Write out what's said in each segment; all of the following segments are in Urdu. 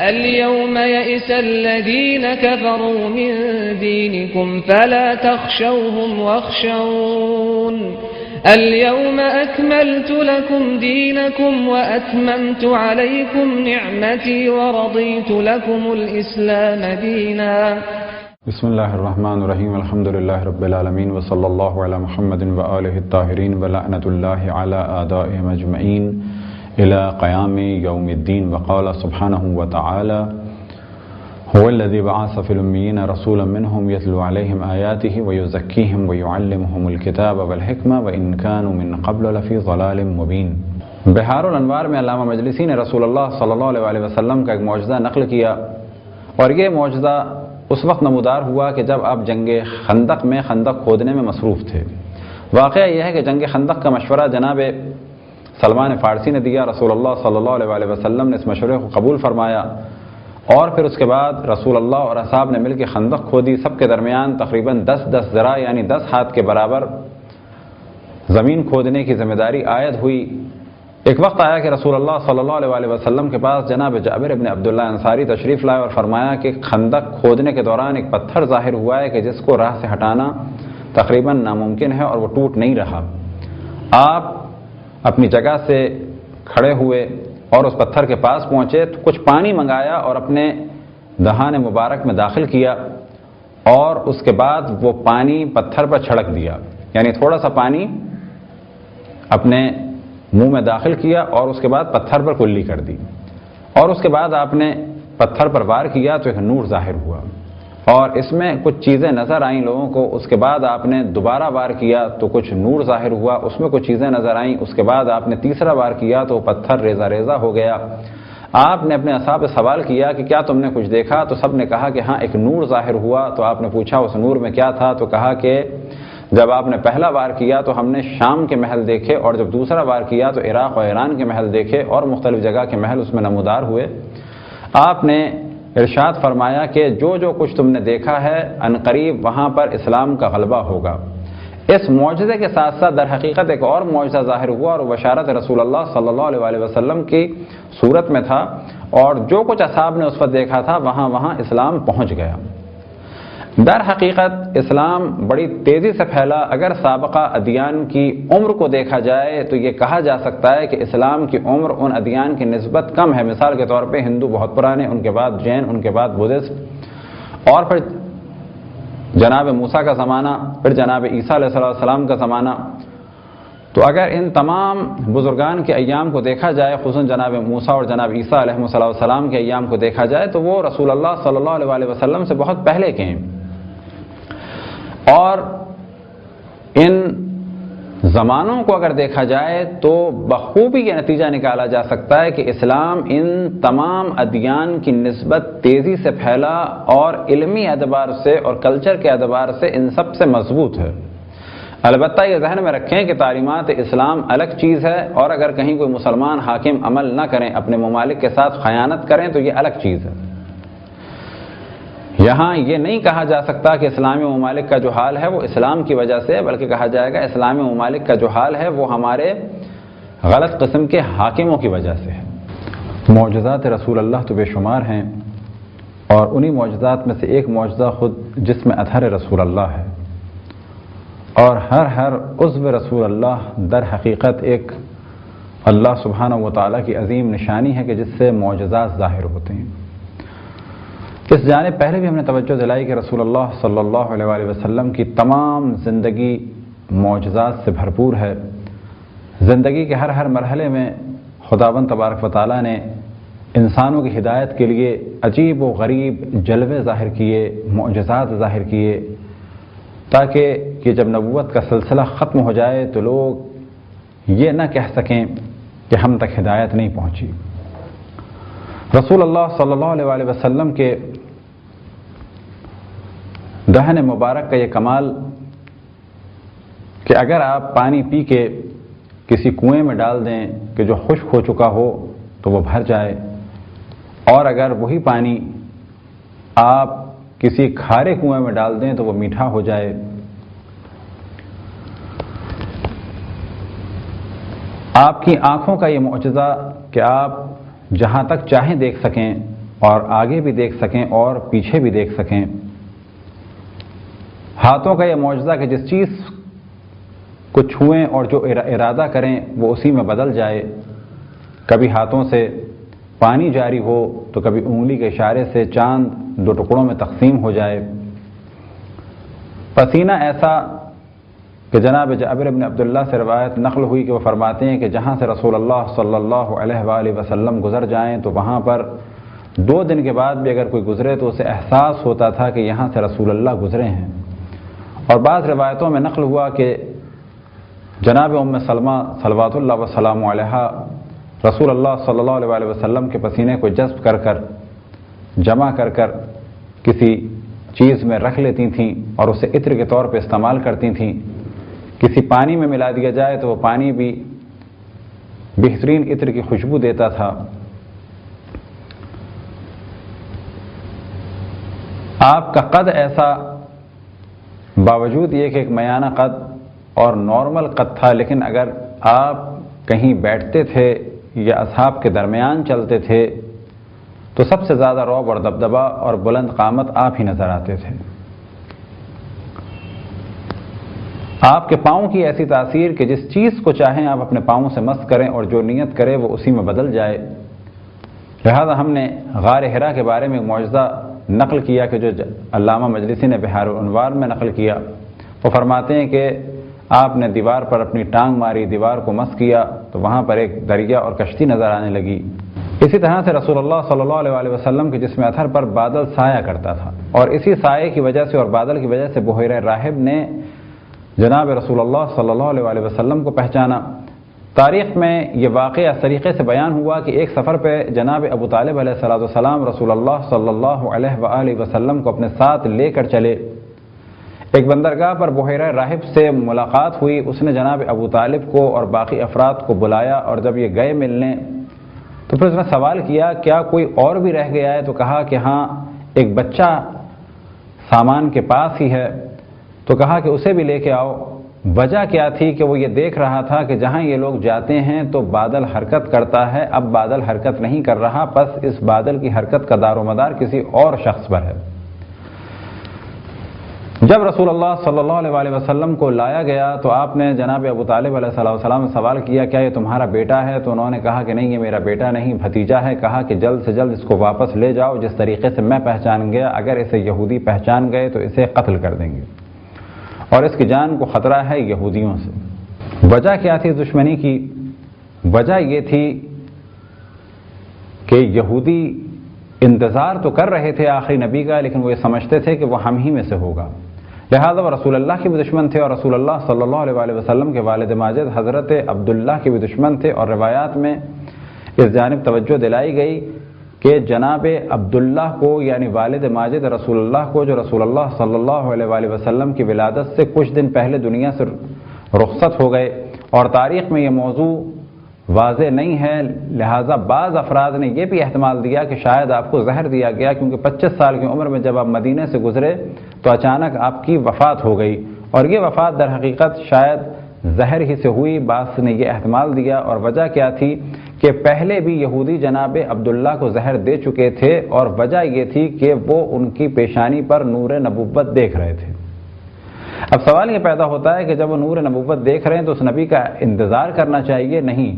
اليوم يئس الذين كفروا من دينكم فلا تخشوهم واخشون اليوم أكملت لكم دينكم وأتممت عليكم نعمتي ورضيت لكم الإسلام دينا. بسم اللہ الرحمن الرحیم. الحمد للہ رب العالمین وصلی اللہ علی محمد وآلہ الطاہرین ولعنۃ اللہ علی اعدائهم اجمعین الى قیام یوم الدین. وقال سبحانہ وتعالی هو الذی بعث فی الامیین رسولا منهم یتلو علیہم آیاتہ ویزکیہم ویعلمہم الکتاب والحکمہ وان کانوا من قبل لفی ضلال مبین. بحار الانوار میں علامہ مجلسی نے رسول اللہ صلی اللہ علیہ وسلم کا ایک معجزہ نقل کیا، اور یہ معجزہ اس وقت نمودار ہوا کہ جب آپ جنگ خندق میں خندق کھودنے میں مصروف تھے. واقعہ یہ ہے کہ جنگ خندق کا مشورہ جناب سلمان فارسی نے دیا. رسول اللہ صلی اللہ علیہ وسلم نے اس مشورے کو قبول فرمایا، اور پھر اس کے بعد رسول اللہ اور اصحاب نے مل کے خندق کھودی. سب کے درمیان تقریباً 10 ذرا یعنی 10 ہاتھ کے برابر زمین کھودنے کی ذمہ داری عائد ہوئی. ایک وقت آیا کہ رسول اللہ صلی اللہ علیہ وسلم کے پاس جناب جابر ابن عبداللہ انصاری تشریف لائے اور فرمایا کہ خندق کھودنے کے دوران ایک پتھر ظاہر ہوا ہے کہ جس کو راہ سے ہٹانا تقریباً ناممکن ہے اور وہ ٹوٹ نہیں رہا. آپ اپنی جگہ سے کھڑے ہوئے اور اس پتھر کے پاس پہنچے تو کچھ پانی منگایا اور اپنے دہان مبارک میں داخل کیا، اور اس کے بعد وہ پانی پتھر پر چھڑک دیا، یعنی تھوڑا سا پانی اپنے منہ میں داخل کیا اور اس کے بعد پتھر پر کلی کر دی، اور اس کے بعد آپ نے پتھر پر وار کیا تو ایک نور ظاہر ہوا، اور اس میں کچھ چیزیں نظر آئیں لوگوں کو. اس کے بعد آپ نے دوبارہ وار کیا تو کچھ نور ظاہر ہوا، اس میں کچھ چیزیں نظر آئیں. اس کے بعد آپ نے تیسرا وار کیا تو پتھر ریزہ ریزہ ہو گیا. آپ نے اپنے اصحاب سے سوال کیا کہ کیا تم نے کچھ دیکھا؟ تو سب نے کہا کہ ہاں ایک نور ظاہر ہوا. تو آپ نے پوچھا اس نور میں کیا تھا؟ تو کہا کہ جب آپ نے پہلا وار کیا تو ہم نے شام کے محل دیکھے، اور جب دوسرا وار کیا تو عراق اور ایران کے محل دیکھے، اور مختلف جگہ کے محل اس میں نمودار ہوئے. آپ نے ارشاد فرمایا کہ جو کچھ تم نے دیکھا ہے عنقریب وہاں پر اسلام کا غلبہ ہوگا. اس معجزے کے ساتھ ساتھ در حقیقت ایک اور معجزہ ظاہر ہوا، اور بشارت رسول اللہ صلی اللہ علیہ وسلم کی صورت میں تھا، اور جو کچھ اصحاب نے اس وقت دیکھا تھا وہاں اسلام پہنچ گیا. در حقیقت اسلام بڑی تیزی سے پھیلا. اگر سابقہ ادیان کی عمر کو دیکھا جائے تو یہ کہا جا سکتا ہے کہ اسلام کی عمر ان ادیان کی نسبت کم ہے. مثال کے طور پہ ہندو بہت پرانے، ان کے بعد جین، ان کے بعد بدھسٹ، اور پھر جناب موسیٰ کا زمانہ، پھر جناب عیسیٰ علیہ السلام کا زمانہ. تو اگر ان تمام بزرگان کے ایام کو دیکھا جائے، خصوصاً جناب موسیٰ اور جناب عیسیٰ علیہ السلام کے ایام کو دیکھا جائے، تو وہ رسول اللہ صلی اللہ علیہ وسلم سے بہت پہلے کے ہیں. اور ان زمانوں کو اگر دیکھا جائے تو بخوبی یہ نتیجہ نکالا جا سکتا ہے کہ اسلام ان تمام ادیان کی نسبت تیزی سے پھیلا، اور علمی اعتبار سے اور کلچر کے اعتبار سے ان سب سے مضبوط ہے. البتہ یہ ذہن میں رکھیں کہ تعلیمات اسلام الگ چیز ہے، اور اگر کہیں کوئی مسلمان حاکم عمل نہ کریں، اپنے ممالک کے ساتھ خیانت کریں، تو یہ الگ چیز ہے. یہاں یہ نہیں کہا جا سکتا کہ اسلامی ممالک کا جو حال ہے وہ اسلام کی وجہ سے، بلکہ کہا جائے گا اسلامی ممالک کا جو حال ہے وہ ہمارے غلط قسم کے حاکموں کی وجہ سے ہے. معجزات رسول اللہ تو بے شمار ہیں، اور انہی معجزات میں سے ایک معجزہ خود جسم اطہر رسول اللہ ہے. اور ہر عضو رسول اللہ در حقیقت ایک اللہ سبحانہ و تعالیٰ کی عظیم نشانی ہے کہ جس سے معجزات ظاہر ہوتے ہیں. اس جانب پہلے بھی ہم نے توجہ دلائی کہ رسول اللہ صلی اللہ علیہ وسلم کی تمام زندگی معجزات سے بھرپور ہے. زندگی کے ہر مرحلے میں خداوند تبارک و تعالیٰ نے انسانوں کی ہدایت کے لیے عجیب و غریب جلوے ظاہر کیے، معجزات ظاہر کیے، تاکہ کہ جب نبوت کا سلسلہ ختم ہو جائے تو لوگ یہ نہ کہہ سکیں کہ ہم تک ہدایت نہیں پہنچی. رسول اللہ صلی اللہ علیہ وسلم کے دہن مبارک کا یہ کمال کہ اگر آپ پانی پی کے کسی کنویں میں ڈال دیں کہ جو خشک ہو چکا ہو تو وہ بھر جائے، اور اگر وہی پانی آپ کسی کھارے کنویں میں ڈال دیں تو وہ میٹھا ہو جائے. آپ کی آنکھوں کا یہ معجزہ کہ آپ جہاں تک چاہیں دیکھ سکیں، اور آگے بھی دیکھ سکیں اور پیچھے بھی دیکھ سکیں۔ ہاتھوں کا یہ معجزہ کہ جس چیز کو چھوئیں اور جو ارادہ کریں وہ اسی میں بدل جائے، کبھی ہاتھوں سے پانی جاری ہو تو کبھی انگلی کے اشارے سے چاند دو ٹکڑوں میں تقسیم ہو جائے۔ پسینہ ایسا کہ جناب جابر بن عبداللہ سے روایت نقل ہوئی کہ وہ فرماتے ہیں کہ جہاں سے رسول اللہ صلی اللہ علیہ وآلہ وسلم گزر جائیں تو وہاں پر 2 دن کے بعد بھی اگر کوئی گزرے تو اسے احساس ہوتا تھا کہ یہاں سے رسول اللہ گزرے ہیں۔ اور بعض روایتوں میں نقل ہوا کہ جناب ام سلمہ صلوات اللہ وسلام علیہا رسول اللہ صلی اللہ علیہ وآلہ وسلم کے پسینے کو جذب کر کر جمع کر کر کسی چیز میں رکھ لیتی تھیں اور اسے عطر کے طور پہ استعمال کرتی تھیں۔ کسی پانی میں ملا دیا جائے تو وہ پانی بھی بہترین عطر کی خوشبو دیتا تھا۔ آپ کا قد ایسا، باوجود یہ کہ ایک میانہ قد اور نارمل قد تھا، لیکن اگر آپ کہیں بیٹھتے تھے یا اصحاب کے درمیان چلتے تھے تو سب سے زیادہ رعب اور دبدبا اور بلند قامت آپ ہی نظر آتے تھے۔ آپ کے پاؤں کی ایسی تاثیر کہ جس چیز کو چاہیں آپ اپنے پاؤں سے مس کریں اور جو نیت کرے وہ اسی میں بدل جائے۔ لہذا ہم نے غار حرا کے بارے میں ایک معجزہ نقل کیا کہ جو علامہ مجلسی نے بحار الانوار میں نقل کیا۔ وہ فرماتے ہیں کہ آپ نے دیوار پر اپنی ٹانگ ماری، دیوار کو مس کیا تو وہاں پر ایک دریا اور کشتی نظر آنے لگی۔ اسی طرح سے رسول اللہ صلی اللہ علیہ وآلہ وسلم کے جسم اطہر پر بادل سایہ کرتا تھا، اور اسی سائے کی وجہ سے اور بادل کی وجہ سے بحیرہ راہب نے جناب رسول اللہ صلی اللہ علیہ وآلہ وسلم کو پہچانا۔ تاریخ میں یہ واقعہ اس طریقے سے بیان ہوا کہ ایک سفر پہ جناب ابو طالب علیہ السلام رسول اللہ صلی اللہ علیہ وآلہ وسلم کو اپنے ساتھ لے کر چلے۔ ایک بندرگاہ پر بحیرہ راہب سے ملاقات ہوئی، اس نے جناب ابو طالب کو اور باقی افراد کو بلایا، اور جب یہ گئے ملنے تو پھر اس نے سوال کیا کیا کوئی اور بھی رہ گیا ہے؟ تو کہا کہ ہاں ایک بچہ سامان کے پاس ہی ہے۔ تو کہا کہ اسے بھی لے کے آؤ۔ وجہ کیا تھی کہ وہ یہ دیکھ رہا تھا کہ جہاں یہ لوگ جاتے ہیں تو بادل حرکت کرتا ہے، اب بادل حرکت نہیں کر رہا، پس اس بادل کی حرکت کا دار و مدار کسی اور شخص پر ہے۔ جب رسول اللہ صلی اللہ علیہ وآلہ وسلم کو لایا گیا تو آپ نے جناب ابو طالب علیہ السلام سے سوال کیا کیا یہ تمہارا بیٹا ہے؟ تو انہوں نے کہا کہ نہیں، یہ میرا بیٹا نہیں، بھتیجا ہے۔ کہا کہ جلد سے جلد اس کو واپس لے جاؤ، جس طریقے سے میں پہچان گیا، اگر اسے یہودی پہچان گئے تو اسے قتل کر دیں گے، اور اس کی جان کو خطرہ ہے یہودیوں سے۔ وجہ کیا تھی دشمنی کی؟ وجہ یہ تھی کہ یہودی انتظار تو کر رہے تھے آخری نبی کا، لیکن وہ یہ سمجھتے تھے کہ وہ ہم ہی میں سے ہوگا، لہذا وہ رسول اللہ کے بھی دشمن تھے، اور رسول اللہ صلی اللہ علیہ وآلہ وسلم کے والد ماجد حضرت عبداللہ کے بھی دشمن تھے۔ اور روایات میں اس جانب توجہ دلائی گئی کہ جناب عبداللہ کو یعنی والد ماجد رسول اللہ کو، جو رسول اللہ صلی اللہ علیہ وآلہ وسلم کی ولادت سے کچھ دن پہلے دنیا سے رخصت ہو گئے، اور تاریخ میں یہ موضوع واضح نہیں ہے، لہٰذا بعض افراد نے یہ بھی احتمال دیا کہ شاید آپ کو زہر دیا گیا، کیونکہ 25 سال کی عمر میں جب آپ مدینے سے گزرے تو اچانک آپ کی وفات ہو گئی، اور یہ وفات در حقیقت شاید زہر ہی سے ہوئی۔ بعض نے یہ احتمال دیا، اور وجہ کیا تھی کہ پہلے بھی یہودی جناب عبداللہ کو زہر دے چکے تھے، اور وجہ یہ تھی کہ وہ ان کی پیشانی پر نور نبوت دیکھ رہے تھے۔ اب سوال یہ پیدا ہوتا ہے کہ جب وہ نور نبوت دیکھ رہے ہیں تو اس نبی کا انتظار کرنا چاہیے؟ نہیں،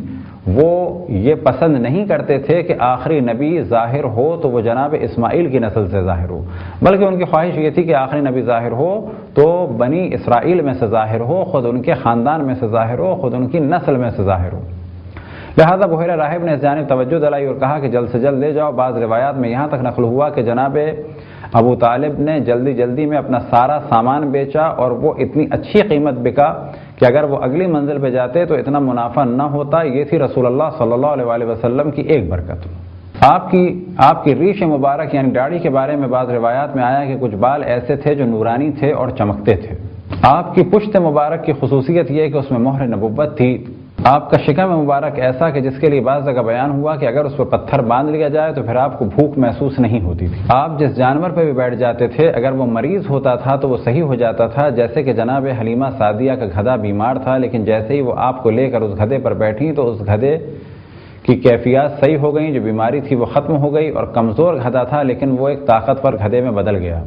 وہ یہ پسند نہیں کرتے تھے کہ آخری نبی ظاہر ہو تو وہ جناب اسماعیل کی نسل سے ظاہر ہو، بلکہ ان کی خواہش یہ تھی کہ آخری نبی ظاہر ہو تو بنی اسرائیل میں سے ظاہر ہو، خود ان کے خاندان میں سے ظاہر ہو، خود ان کی نسل میں سے ظاہر ہو۔ لہذا بحیرہ راہب نے اس جانب توجہ دلائی اور کہا کہ جلد سے جلد لے جاؤ۔ بعض روایات میں یہاں تک نقل ہوا کہ جناب ابو طالب نے جلدی میں اپنا سارا سامان بیچا، اور وہ اتنی اچھی قیمت بکا کہ اگر وہ اگلی منزل پہ جاتے تو اتنا منافع نہ ہوتا۔ یہ تھی رسول اللہ صلی اللہ علیہ وآلہ وسلم کی ایک برکت۔ آپ کی ریش مبارک یعنی داڑھی کے بارے میں بعض روایات میں آیا کہ کچھ بال ایسے تھے جو نورانی تھے اور چمکتے تھے۔ آپ کی پشت مبارک کی خصوصیت یہ کہ اس میں مہر نبوت تھی۔ آپ کا شکم مبارک ایسا کہ جس کے لیے بعض جگہ بیان ہوا کہ اگر اس پر پتھر باندھ لیا جائے تو پھر آپ کو بھوک محسوس نہیں ہوتی تھی۔ آپ جس جانور پہ بھی بیٹھ جاتے تھے اگر وہ مریض ہوتا تھا تو وہ صحیح ہو جاتا تھا، جیسے کہ جناب حلیمہ سعدیہ کا گدھا بیمار تھا، لیکن جیسے ہی وہ آپ کو لے کر اس گدھے پر بیٹھی تو اس گدھے کی کیفیات صحیح ہو گئیں، جو بیماری تھی وہ ختم ہو گئی، اور کمزور گدھا تھا لیکن وہ ایک طاقتور گدھے میں بدل گیا۔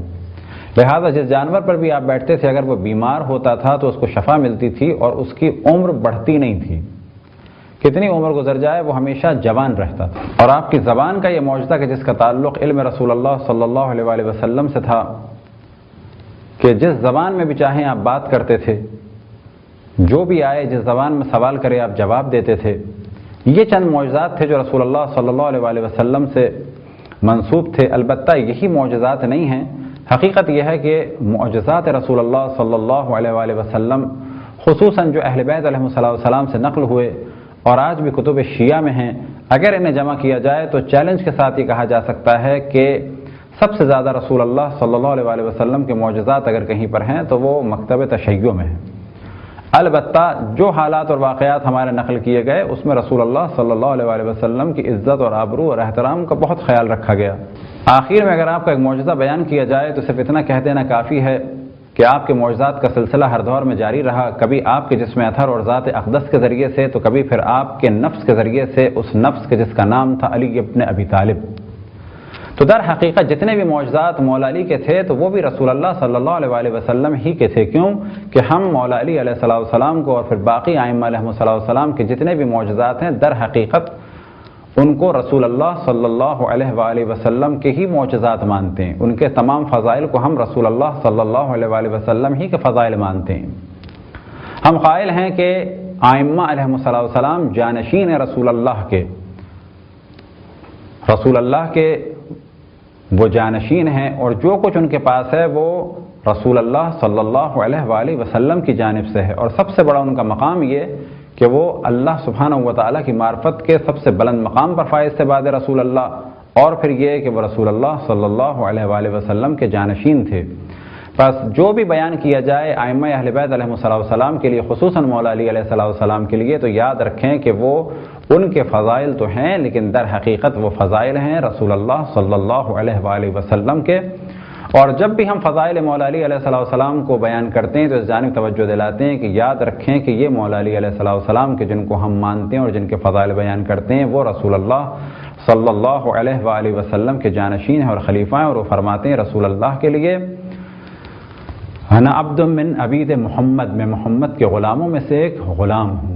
لہذا جس جانور پر بھی آپ بیٹھتے تھے اگر وہ بیمار ہوتا تھا تو اس کو شفا ملتی تھی اور اس کی عمر بڑھتی نہیں تھی، کتنی عمر گزر جائے وہ ہمیشہ جوان رہتا تھا۔ اور آپ کی زبان کا یہ معجزہ کہ جس کا تعلق علم رسول اللہ صلی اللہ علیہ وآلہ وسلم سے تھا کہ جس زبان میں بھی چاہیں آپ بات کرتے تھے، جو بھی آئے جس زبان میں سوال کرے آپ جواب دیتے تھے، یہ چند معجزات تھے جو رسول اللہ صلی اللہ علیہ وآلہ وسلم سے منسوب تھے۔ البتہ یہی معجزات نہیں ہیں، حقیقت یہ ہے کہ معجزات رسول اللہ صلی اللہ علیہ وآلہ وسلم خصوصاً جو اہل بیت علیہ السلام سے نقل ہوئے اور آج بھی کتب شیعہ میں ہیں، اگر انہیں جمع کیا جائے تو چیلنج کے ساتھ یہ کہا جا سکتا ہے کہ سب سے زیادہ رسول اللہ صلی اللہ علیہ وآلہ وسلم کے معجزات اگر کہیں پر ہیں تو وہ مکتب تشیع میں ہیں۔ البتہ جو حالات اور واقعات ہمارے نقل کیے گئے اس میں رسول اللہ صلی اللہ علیہ وآلہ وسلم کی عزت اور آبرو اور احترام کا بہت خیال رکھا گیا۔ آخر میں اگر آپ کا ایک معجزہ بیان کیا جائے تو صرف اتنا کہہ دینا کافی ہے کہ آپ کے معجزات کا سلسلہ ہر دور میں جاری رہا، کبھی آپ کے جسم اطہر اور ذات اقدس کے ذریعے سے تو کبھی پھر آپ کے نفس کے ذریعے سے، اس نفس کے جس کا نام تھا علی ابن ابی طالب۔ تو در حقیقت جتنے بھی معجزات مولا علی کے تھے تو وہ بھی رسول اللہ صلی اللہ علیہ وآلہ وسلم ہی کے تھے، کیوں کہ ہم مولا علی علیہ السلام کو اور پھر باقی ائمہ علیہ السلام کے جتنے بھی معجزات ہیں در حقیقت ان کو رسول اللہ صلی اللہ علیہ وآلہ وسلم کے ہی معجزات مانتے ہیں، ان کے تمام فضائل کو ہم رسول اللہ صلی اللہ علیہ وآلہ وسلم ہی کے فضائل مانتے ہیں۔ ہم قائل ہیں کہ ائمہ علیہ السلام جانشین ہیں رسول اللہ کے وہ جانشین ہیں، اور جو کچھ ان کے پاس ہے وہ رسول اللہ صلی اللہ علیہ وآلہ وسلم کی جانب سے ہے، اور سب سے بڑا ان کا مقام یہ کہ وہ اللہ سبحانہ و تعالیٰ کی معرفت کے سب سے بلند مقام پر فائز سے بعد رسول اللہ، اور پھر یہ کہ وہ رسول اللہ صلی اللہ علیہ وآلہ وسلم کے جانشین تھے۔ بس جو بھی بیان کیا جائے ائمہ اہل بیت علیہ السلام کے لیے، خصوصاً مولا علی علیہ السلام کے لیے، تو یاد رکھیں کہ وہ ان کے فضائل تو ہیں لیکن در حقیقت وہ فضائل ہیں رسول اللہ صلی اللہ علیہ وآلہ وسلم کے۔ اور جب بھی ہم فضائل مولا علی علیہ السلام کو بیان کرتے ہیں تو اس جانب توجہ دلاتے ہیں کہ یاد رکھیں کہ یہ مولا علی علیہ السلام کے جن کو ہم مانتے ہیں اور جن کے فضائل بیان کرتے ہیں وہ رسول اللہ صلی اللہ علیہ وآلہ وسلم کے جانشین ہیں اور خلیفہ ہیں، اور وہ فرماتے ہیں رسول اللہ کے لیے انا عبد من عبید محمد، میں محمد کے غلاموں میں سے ایک غلام ہوں۔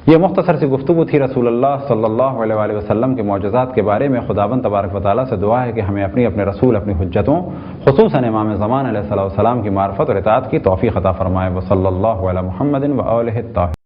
یہ مختصر سی گفتگو تھی رسول اللہ صلی اللہ علیہ وآلہ وسلم کے معجزات کے بارے میں۔ خداوند تبارک و تعالیٰ سے دعا ہے کہ ہمیں اپنے رسول، اپنی حجتوں، خصوصاً امام زمان علیہ السلام کی معرفت اور اطاعت کی توفیق عطا فرمائے۔ وصلی اللہ علی محمد و آلہ الطاہرین۔